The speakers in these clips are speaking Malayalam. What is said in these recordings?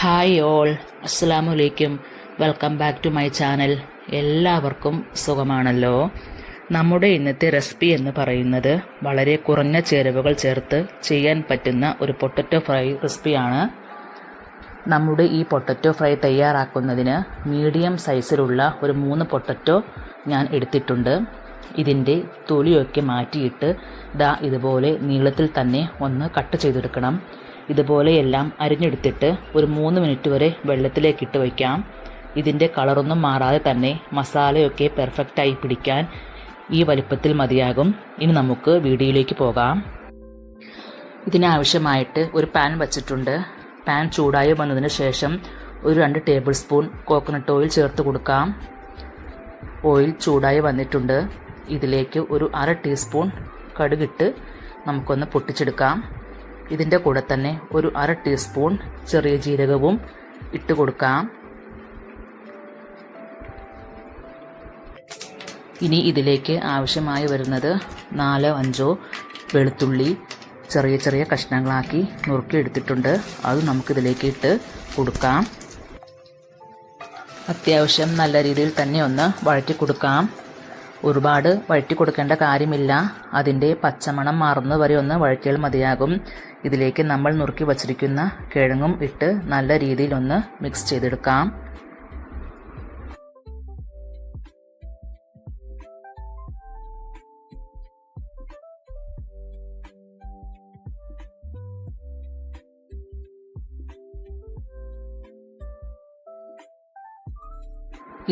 ഹായ് ഓൾ, അസ്സലാമു അലൈക്കും. Welcome back to my channel. എല്ലാവർക്കും സുഖമാണല്ലോ. നമ്മുടെ ഇന്നത്തെ റെസിപ്പി എന്ന് പറയുന്നത് വളരെ കുറഞ്ഞ ചേരുവകൾ ചേർത്ത് ചെയ്യാൻ പറ്റുന്ന ഒരു പൊട്ടറ്റോ ഫ്രൈ റെസിപ്പിയാണ്. നമ്മുടെ ഈ പൊട്ടറ്റോ ഫ്രൈ തയ്യാറാക്കുന്നതിന് മീഡിയം സൈസിലുള്ള ഒരു 3 പൊട്ടറ്റോ ഞാൻ എടുത്തിട്ടുണ്ട്. ഇതിൻ്റെ തൊലിയൊക്കെ മാറ്റിയിട്ട് ഇതുപോലെ നീളത്തിൽ തന്നെ ഒന്ന് കട്ട് ചെയ്തെടുക്കണം. ഇതുപോലെയെല്ലാം അരിഞ്ഞെടുത്തിട്ട് ഒരു 3 മിനിറ്റ് വരെ വെള്ളത്തിലേക്കിട്ട് വയ്ക്കാം. ഇതിൻ്റെ കളറൊന്നും മാറാതെ തന്നെ മസാലയൊക്കെ പെർഫെക്റ്റായി പിടിക്കാൻ ഈ വലിപ്പത്തിൽ മതിയാകും. ഇനി നമുക്ക് വീഡിയോയിലേക്ക് പോകാം. ഇതിനാവശ്യമായിട്ട് ഒരു പാൻ വച്ചിട്ടുണ്ട്. പാൻ ചൂടായി വന്നതിന് ശേഷം ഒരു 2 ടേബിൾ സ്പൂൺ കോക്കനട്ട് ഓയിൽ ചേർത്ത് കൊടുക്കാം. ഓയിൽ ചൂടായി വന്നിട്ടുണ്ട്. ഇതിലേക്ക് ഒരു 1/2 ടീസ്പൂൺ കടുകിട്ട് നമുക്കൊന്ന് പൊട്ടിച്ചെടുക്കാം. ഇതിൻ്റെ കൂടെ തന്നെ ഒരു 1/2 ടീസ്പൂൺ ചെറിയ ജീരകവും ഇട്ട് കൊടുക്കാം. ഇനി ഇതിലേക്ക് ആവശ്യമായി വരുന്നത് 4-5 വെളുത്തുള്ളി ചെറിയ ചെറിയ കഷ്ണങ്ങളാക്കി നുറുക്കി എടുത്തിട്ടുണ്ട്. അത് നമുക്കിതിലേക്ക് ഇട്ട് കൊടുക്കാം. അത്യാവശ്യം നല്ല രീതിയിൽ തന്നെ ഒന്ന് വഴറ്റി കൊടുക്കാം. ഒരുപാട് വഴറ്റി കൊടുക്കേണ്ട കാര്യമില്ല. അതിൻ്റെ പച്ചമണം മാറുന്നത് വരെ ഒന്ന് വഴറ്റിയാൽ മതിയാകും. ഇതിലേക്ക് നമ്മൾ നുറുക്കി വച്ചിരിക്കുന്ന കിഴങ്ങും ഇട്ട് നല്ല രീതിയിൽ ഒന്ന് മിക്സ് ചെയ്തെടുക്കാം.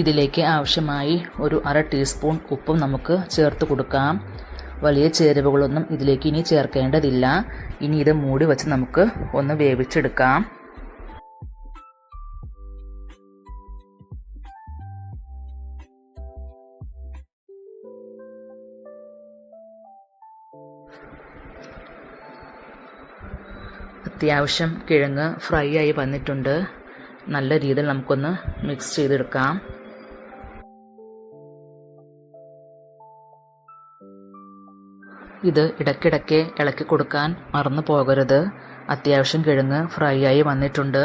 ഇതിലേക്ക് ആവശ്യമായി ഒരു 1/2 ടീസ്പൂൺ ഉപ്പും നമുക്ക് ചേർത്ത് കൊടുക്കാം. വലിയ ചേരുവകളൊന്നും ഇതിലേക്ക് ഇനി ചേർക്കേണ്ടതില്ല. ഇനി ഇത് മൂടി വെച്ച് നമുക്ക് ഒന്ന് വേവിച്ചെടുക്കാം. അത്യാവശ്യം കിഴങ്ങ് ഫ്രൈ ആയി വന്നിട്ടുണ്ട്. നല്ല രീതിയിൽ നമുക്കൊന്ന് മിക്സ് ചെയ്തെടുക്കാം. ഇത് ഇടയ്ക്കിടയ്ക്ക് ഇളക്കി കൊടുക്കാൻ മറന്നു പോകരുത്. അത്യാവശ്യം കിഴങ്ങ് ഫ്രൈ ആയി വന്നിട്ടുണ്ട്.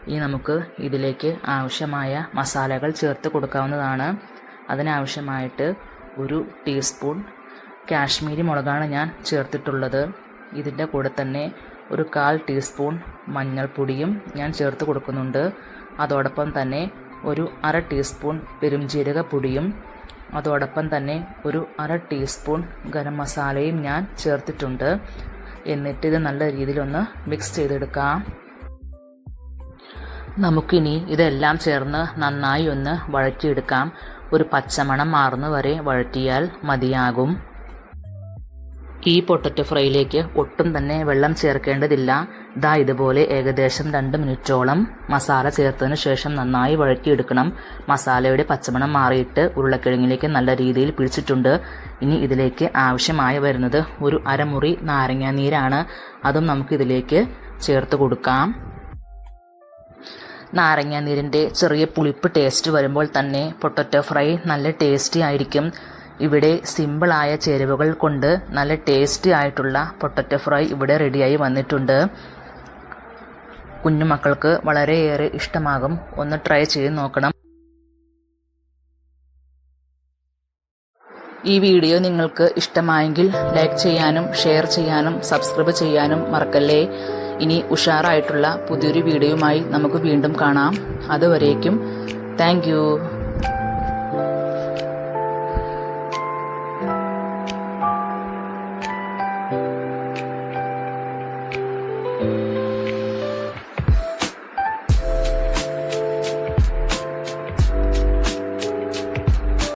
ഇനി നമുക്ക് ഇതിലേക്ക് ആവശ്യമായ മസാലകൾ ചേർത്ത് കൊടുക്കാവുന്നതാണ്. അതിനാവശ്യമായിട്ട് ഒരു ടീസ്പൂൺ കാശ്മീരി മുളകാണ് ഞാൻ ചേർത്തിട്ടുള്ളത്. ഇതിൻ്റെ കൂടെ തന്നെ ഒരു 1/4 ടീസ്പൂൺ മഞ്ഞൾപ്പൊടിയും ഞാൻ ചേർത്ത് കൊടുക്കുന്നുണ്ട്. അതോടൊപ്പം തന്നെ ഒരു 1/2 ടീസ്പൂൺ പെരുംജീരകപ്പൊടിയും അതോടൊപ്പം തന്നെ ഒരു 1/2 ടീസ്പൂൺ ഗരം മസാലയും ഞാൻ ചേർത്തിട്ടുണ്ട്. എന്നിട്ട് ഇത് നല്ല രീതിയിലൊന്ന് മിക്സ് ചെയ്തെടുക്കാം. നമുക്കിനി ഇതെല്ലാം ചേർന്ന് നന്നായി ഒന്ന് വഴറ്റിയെടുക്കാം. ഒരു പച്ചമണം മാറുന്നവരെ വഴറ്റിയാൽ മതിയാകും. ഈ പൊട്ടറ്റോ ഫ്രൈയിലേക്ക് ഒട്ടും തന്നെ വെള്ളം ചേർക്കേണ്ടതില്ല. ഇതുപോലെ ഏകദേശം 2 മിനിറ്റോളം മസാല ചേർത്തതിന് ശേഷം നന്നായി വഴറ്റിയെടുക്കണം. മസാലയുടെ പച്ചമണം മാറിയിട്ട് ഉരുളക്കിഴങ്ങിലേക്ക് നല്ല രീതിയിൽ പിടിച്ചിട്ടുണ്ട്. ഇനി ഇതിലേക്ക് ആവശ്യമായി വരുന്നത് ഒരു 1/2 മുറി നാരങ്ങാനീരാണ്. അതും നമുക്കിതിലേക്ക് ചേർത്ത് കൊടുക്കാം. നാരങ്ങാനീരിൻ്റെ ചെറിയ പുളിപ്പ് ടേസ്റ്റ് വരുമ്പോൾ തന്നെ പൊട്ടറ്റോ ഫ്രൈ നല്ല ടേസ്റ്റി ആയിരിക്കും. ഇവിടെ സിമ്പിളായ ചേരുവകൾ കൊണ്ട് നല്ല ടേസ്റ്റി ആയിട്ടുള്ള പൊട്ടറ്റോ ഫ്രൈ ഇവിടെ റെഡിയായി വന്നിട്ടുണ്ട്. കുഞ്ഞുമക്കൾക്ക് വളരെയേറെ ഇഷ്ടമാകും. ഒന്ന് ട്രൈ ചെയ്ത് നോക്കണം. ഈ വീഡിയോ നിങ്ങൾക്ക് ഇഷ്ടമായെങ്കിൽ ലൈക്ക് ചെയ്യാനും ഷെയർ ചെയ്യാനും സബ്സ്ക്രൈബ് ചെയ്യാനും മറക്കല്ലേ. ഇനി ഉഷാറായിട്ടുള്ള പുതിയൊരു വീഡിയോയുമായി നമുക്ക് വീണ്ടും കാണാം. അതുവരേക്കും താങ്ക് യു.